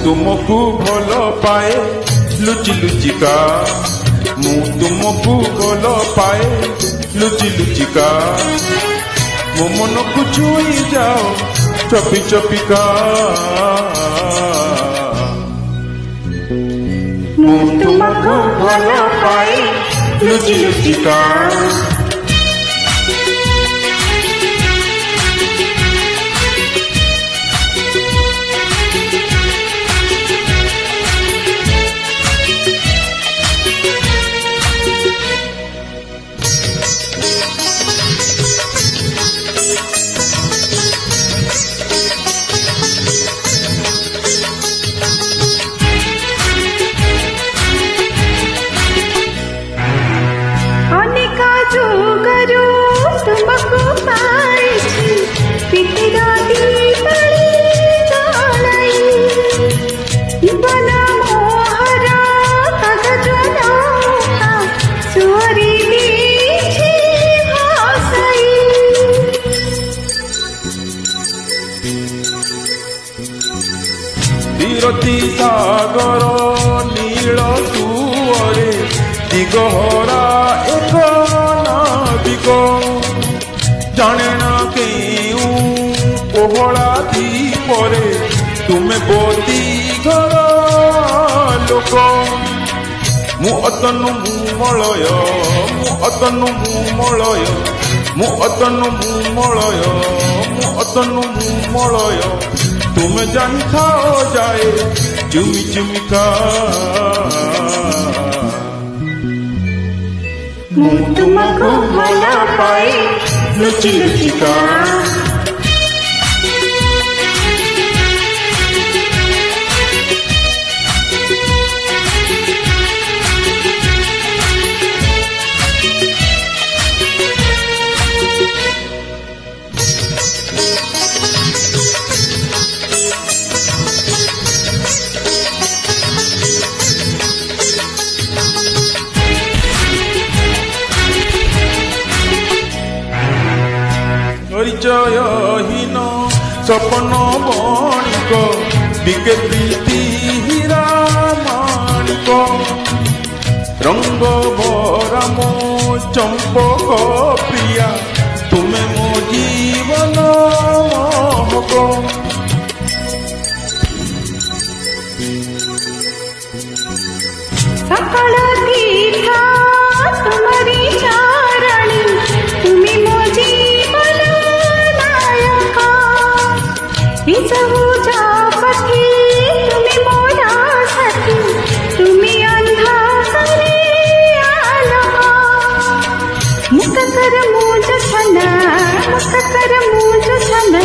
तुमको भल पाए लुचि लुचिका मु तुमको भल पाए लुचि लुचिका मो मन को छुई जाओ चपी चपिका मु तुमको भल पाए लुचि लुचिका तुमको पाई पितरा दीपड़ी जलाई बन मोहरा कागज नौका चोरी दीछी भासाई বিরতি সাগর নীল সুরে দিগহরা এক নাবিক জানে না কেউ কোহলা দ্বীপরে তুমি বতি ঘর লোক মু অতনু মু মলয় মু অতনু মু মলয় মু অতনু মু মলয় মু অতনু মু মলয় তুমি জানি খাও যায় চুমি চুমিকা मु तुमको भल पाए लुचि लुचिका परिचयहीन सपन बणिक बिके प्रीति हीरा माणिक रंग भरा मो चंपक प्रिया तुम्हें मो जीवन मोहक सकाळ तीर्था तुम्हारी चारणी तुम्ही मो जीवन नायका इसहु जापथी तुम्ही मोरा साथी तुम्ही अंधा करे आलका मुख कर मुझ छना मुख कर मुझ छना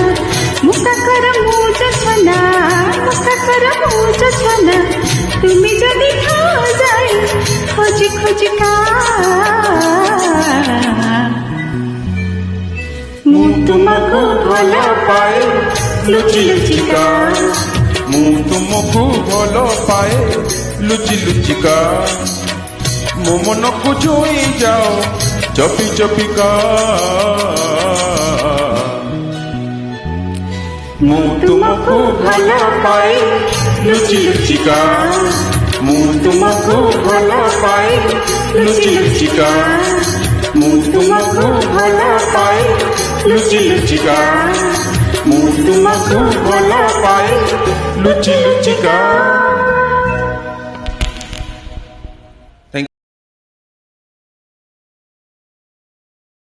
मुख कर मुझ छना मुख कर मुझ छना तुम्ही जदि खा जाए खोजी खोजी का मु तुमको भल पाए लुचि लुचिका मु तुमको भल पाए लुचि लुचिका मो मन को छुई जाओ चपी चपिका मु तुमको भल पाए लुचि लुचिका मु तुमको भल पाए लुचि लुचिका मु तुमको भल पाए लुचि लुचिका मु तुमको भल पाए लुचि लुचिका।